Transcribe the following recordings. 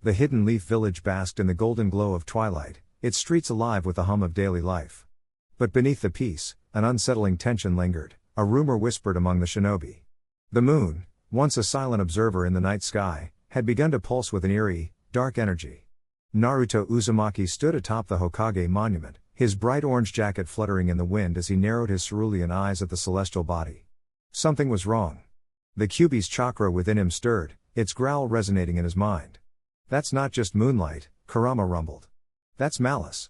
The hidden leaf village basked in the golden glow of twilight, its streets alive with the hum of daily life. But beneath the peace, an unsettling tension lingered, a rumor whispered among the shinobi. The moon, once a silent observer in the night sky, had begun to pulse with an eerie, dark energy. Naruto Uzumaki stood atop the Hokage monument, his bright orange jacket fluttering in the wind as he narrowed his cerulean eyes at the celestial body. Something was wrong. The Kyuubi's chakra within him stirred, its growl resonating in his mind. That's not just moonlight, Kurama rumbled. That's malice.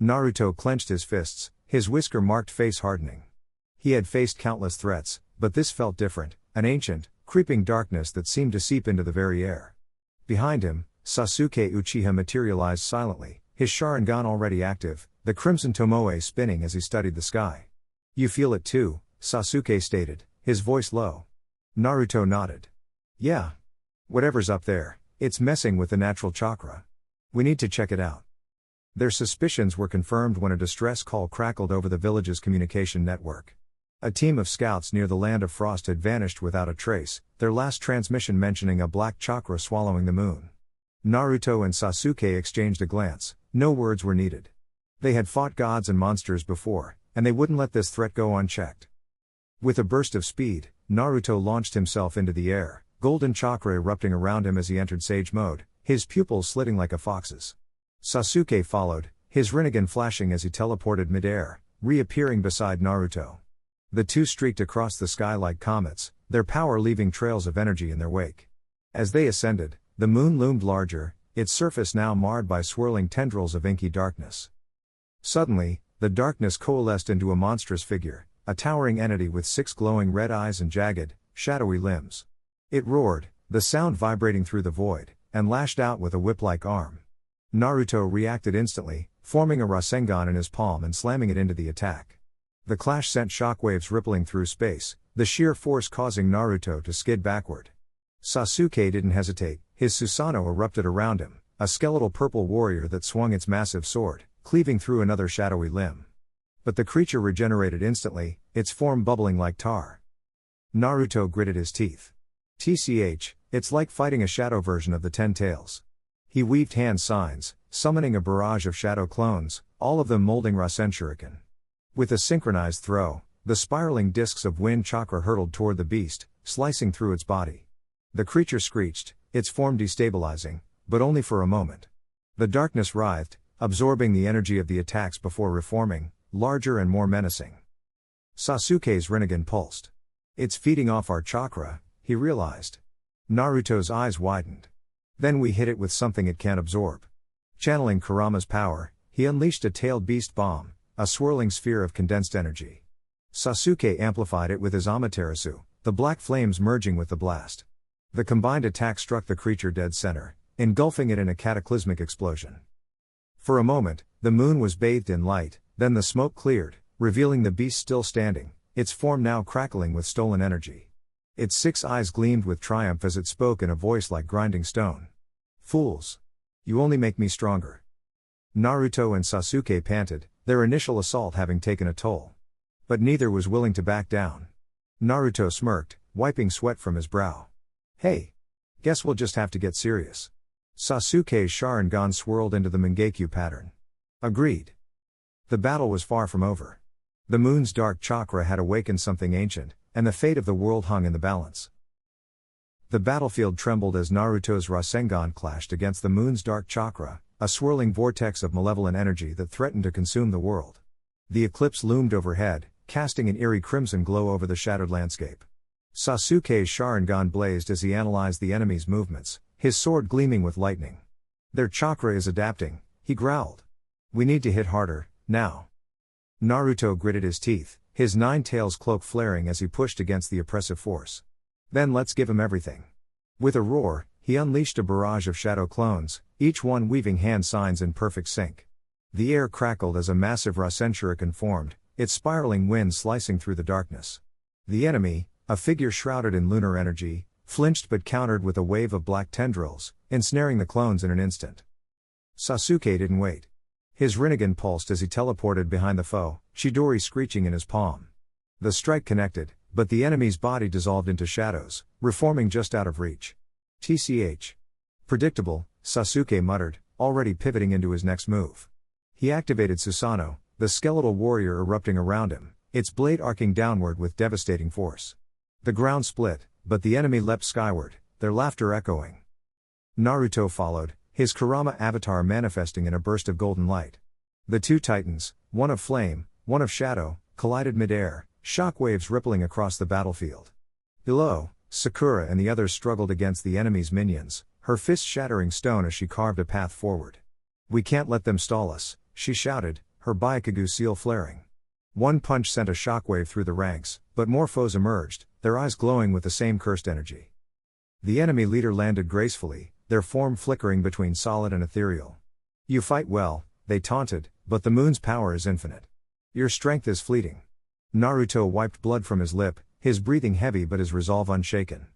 Naruto clenched his fists, his whisker-marked face hardening. He had faced countless threats, but this felt different, an ancient, creeping darkness that seemed to seep into the very air. Behind him, Sasuke Uchiha materialized silently, his Sharingan already active, the crimson tomoe spinning as he studied the sky. You feel it too, Sasuke stated, his voice low. Naruto nodded. Yeah. Whatever's up there, it's messing with the natural chakra. We need to check it out. Their suspicions were confirmed when a distress call crackled over the village's communication network. A team of scouts near the Land of Frost had vanished without a trace, their last transmission mentioning a black chakra swallowing the moon. Naruto and Sasuke exchanged a glance, no words were needed. They had fought gods and monsters before, and they wouldn't let this threat go unchecked. With a burst of speed, Naruto launched himself into the air, golden chakra erupting around him as he entered sage mode, his pupils slitting like a fox's. Sasuke followed, his Rinnegan flashing as he teleported mid-air, reappearing beside Naruto. The two streaked across the sky like comets, their power leaving trails of energy in their wake. As they ascended, the moon loomed larger, its surface now marred by swirling tendrils of inky darkness. Suddenly, the darkness coalesced into a monstrous figure, a towering entity with 6 glowing red eyes and jagged, shadowy limbs. It roared, the sound vibrating through the void, and lashed out with a whip-like arm. Naruto reacted instantly, forming a Rasengan in his palm and slamming it into the attack. The clash sent shockwaves rippling through space, the sheer force causing Naruto to skid backward. Sasuke didn't hesitate, his Susanoo erupted around him, a skeletal purple warrior that swung its massive sword, cleaving through another shadowy limb. But the creature regenerated instantly, its form bubbling like tar. Naruto gritted his teeth. TCH, it's like fighting a shadow version of the 10 Tails. He weaved hand signs, summoning a barrage of shadow clones, all of them molding Rasen Shuriken. With a synchronized throw, the spiraling discs of wind chakra hurtled toward the beast, slicing through its body. The creature screeched, its form destabilizing, but only for a moment. The darkness writhed, absorbing the energy of the attacks before reforming, larger and more menacing. Sasuke's Rinnegan pulsed. It's feeding off our chakra, he realized. Naruto's eyes widened. Then we hit it with something it can't absorb. Channeling Kurama's power, he unleashed a tailed beast bomb, a swirling sphere of condensed energy. Sasuke amplified it with his Amaterasu, the black flames merging with the blast. The combined attack struck the creature dead center, engulfing it in a cataclysmic explosion. For a moment, the moon was bathed in light, then the smoke cleared, revealing the beast still standing, its form now crackling with stolen energy. Its 6 eyes gleamed with triumph as it spoke in a voice like grinding stone. Fools! You only make me stronger. Naruto and Sasuke panted, their initial assault having taken a toll. But neither was willing to back down. Naruto smirked, wiping sweat from his brow. Hey! Guess we'll just have to get serious. Sasuke's Sharingan swirled into the Mangekyo pattern. Agreed. The battle was far from over. The moon's dark chakra had awakened something ancient, and the fate of the world hung in the balance. The battlefield trembled as Naruto's Rasengan clashed against the moon's dark chakra, a swirling vortex of malevolent energy that threatened to consume the world. The eclipse loomed overhead, casting an eerie crimson glow over the shattered landscape. Sasuke's Sharingan blazed as he analyzed the enemy's movements, his sword gleaming with lightning. Their chakra is adapting, he growled. We need to hit harder, now. Naruto gritted his teeth, his 9 tails cloak flaring as he pushed against the oppressive force. Then let's give him everything. With a roar, he unleashed a barrage of shadow clones, each one weaving hand signs in perfect sync. The air crackled as a massive Rasen Shuriken formed, its spiraling wind slicing through the darkness. The enemy, a figure shrouded in lunar energy, flinched but countered with a wave of black tendrils, ensnaring the clones in an instant. Sasuke didn't wait. His Rinnegan pulsed as he teleported behind the foe, Chidori screeching in his palm. The strike connected, but the enemy's body dissolved into shadows, reforming just out of reach. TCH. Predictable, Sasuke muttered, already pivoting into his next move. He activated Susanoo, the skeletal warrior erupting around him, its blade arcing downward with devastating force. The ground split, but the enemy leapt skyward, their laughter echoing. Naruto followed, his Kurama avatar manifesting in a burst of golden light. The two titans, one of flame, one of shadow, collided mid-air, shockwaves rippling across the battlefield. Below, Sakura and the others struggled against the enemy's minions, her fists shattering stone as she carved a path forward. "We can't let them stall us," she shouted, her Byakugan seal flaring. One punch sent a shockwave through the ranks, but more foes emerged, their eyes glowing with the same cursed energy. The enemy leader landed gracefully, their form flickering between solid and ethereal. "You fight well," they taunted, "but the moon's power is infinite. Your strength is fleeting." Naruto wiped blood from his lip, his breathing heavy but his resolve unshaken.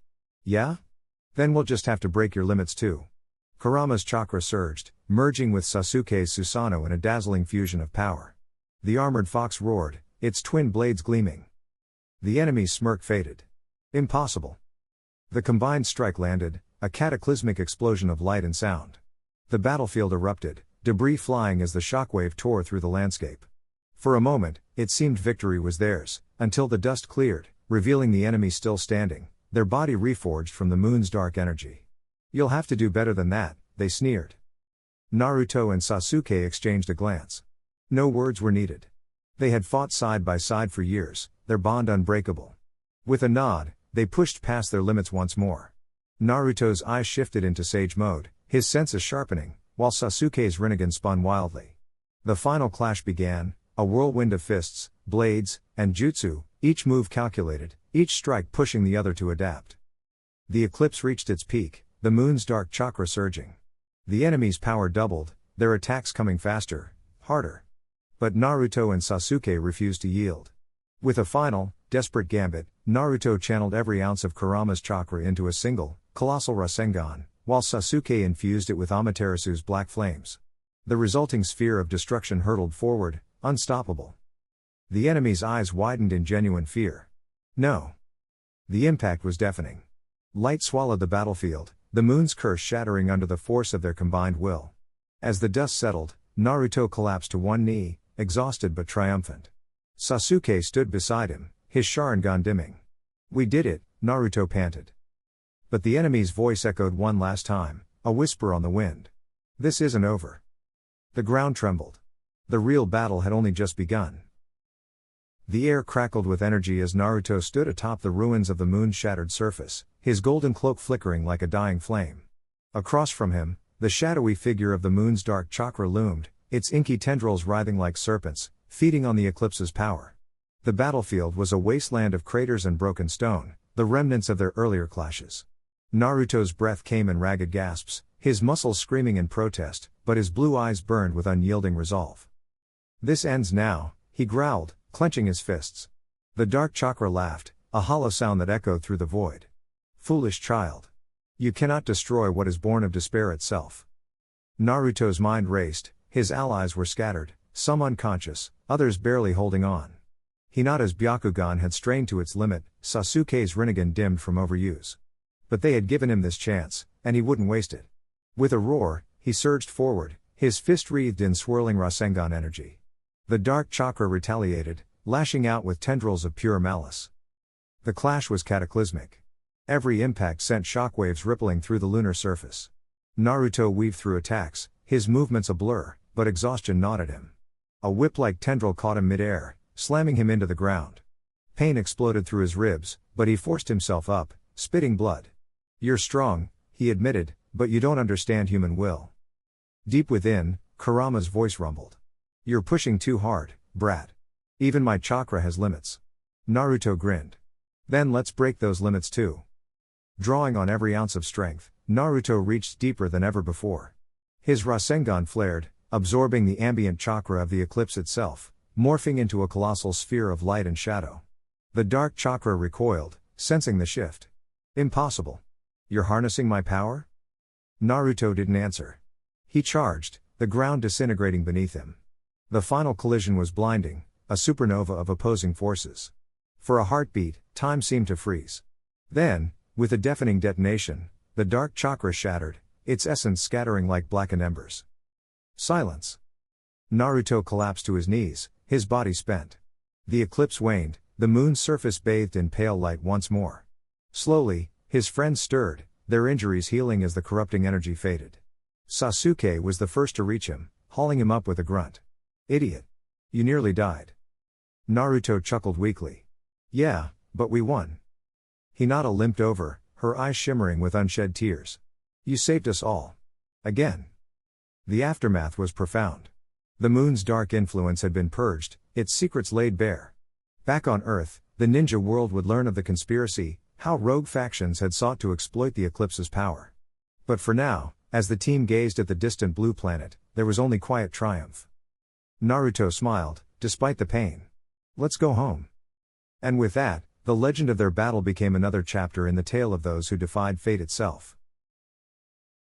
"Yeah? Then we'll just have to break your limits too." Kurama's chakra surged, merging with Sasuke's Susanoo in a dazzling fusion of power. The armored fox roared, its twin blades gleaming. The enemy's smirk faded. Impossible. The combined strike landed, a cataclysmic explosion of light and sound. The battlefield erupted, debris flying as the shockwave tore through the landscape. For a moment, it seemed victory was theirs, until the dust cleared, revealing the enemy still standing, their body reforged from the moon's dark energy. "You'll have to do better than that," they sneered. Naruto and Sasuke exchanged a glance. No words were needed. They had fought side by side for years, their bond unbreakable. With a nod, they pushed past their limits once more. Naruto's eyes shifted into sage mode, his senses sharpening, while Sasuke's Rinnegan spun wildly. The final clash began, a whirlwind of fists, blades, and jutsu, each move calculated, each strike pushing the other to adapt. The eclipse reached its peak, the moon's dark chakra surging. The enemy's power doubled, their attacks coming faster, harder. But Naruto and Sasuke refused to yield. With a final, desperate gambit, Naruto channeled every ounce of Kurama's chakra into a single, colossal Rasengan, while Sasuke infused it with Amaterasu's black flames. The resulting sphere of destruction hurtled forward, unstoppable. The enemy's eyes widened in genuine fear. No. The impact was deafening. Light swallowed the battlefield, the moon's curse shattering under the force of their combined will. As the dust settled, Naruto collapsed to one knee, exhausted but triumphant. Sasuke stood beside him, his Sharingan dimming. "We did it," Naruto panted. But the enemy's voice echoed one last time, a whisper on the wind. "This isn't over." The ground trembled. The real battle had only just begun. The air crackled with energy as Naruto stood atop the ruins of the moon's shattered surface, his golden cloak flickering like a dying flame. Across from him, the shadowy figure of the moon's dark chakra loomed, its inky tendrils writhing like serpents, feeding on the eclipse's power. The battlefield was a wasteland of craters and broken stone, the remnants of their earlier clashes. Naruto's breath came in ragged gasps, his muscles screaming in protest, but his blue eyes burned with unyielding resolve. "This ends now," he growled, clenching his fists. The dark chakra laughed, a hollow sound that echoed through the void. "Foolish child. You cannot destroy what is born of despair itself." Naruto's mind raced, his allies were scattered, some unconscious, others barely holding on. Hinata's Byakugan had strained to its limit, Sasuke's Rinnegan dimmed from overuse. But they had given him this chance, and he wouldn't waste it. With a roar, he surged forward, his fist wreathed in swirling Rasengan energy. The dark chakra retaliated, lashing out with tendrils of pure malice. The clash was cataclysmic. Every impact sent shockwaves rippling through the lunar surface. Naruto weaved through attacks, his movements a blur, but exhaustion gnawed at him. A whip-like tendril caught him mid-air, slamming him into the ground. Pain exploded through his ribs, but he forced himself up, spitting blood. "You're strong," he admitted, "but you don't understand human will." Deep within, Kurama's voice rumbled. "You're pushing too hard, brat. Even my chakra has limits." Naruto grinned. "Then let's break those limits too." Drawing on every ounce of strength, Naruto reached deeper than ever before. His Rasengan flared, absorbing the ambient chakra of the eclipse itself, morphing into a colossal sphere of light and shadow. The dark chakra recoiled, sensing the shift. "Impossible. You're harnessing my power?" Naruto didn't answer. He charged, the ground disintegrating beneath him. The final collision was blinding, a supernova of opposing forces. For a heartbeat, time seemed to freeze. Then, with a deafening detonation, the dark chakra shattered, its essence scattering like blackened embers. Silence. Naruto collapsed to his knees, his body spent. The eclipse waned, the moon's surface bathed in pale light once more. Slowly, his friends stirred, their injuries healing as the corrupting energy faded. Sasuke was the first to reach him, hauling him up with a grunt. Idiot. You nearly died. Naruto chuckled weakly. Yeah, but we won. Hinata limped over, her eyes shimmering with unshed tears. You saved us all. Again. The aftermath was profound. The moon's dark influence had been purged, its secrets laid bare. Back on Earth, the ninja world would learn of the conspiracy, how rogue factions had sought to exploit the eclipse's power. But for now, as the team gazed at the distant blue planet, there was only quiet triumph. Naruto smiled, despite the pain. Let's go home. And with that, the legend of their battle became another chapter in the tale of those who defied fate itself.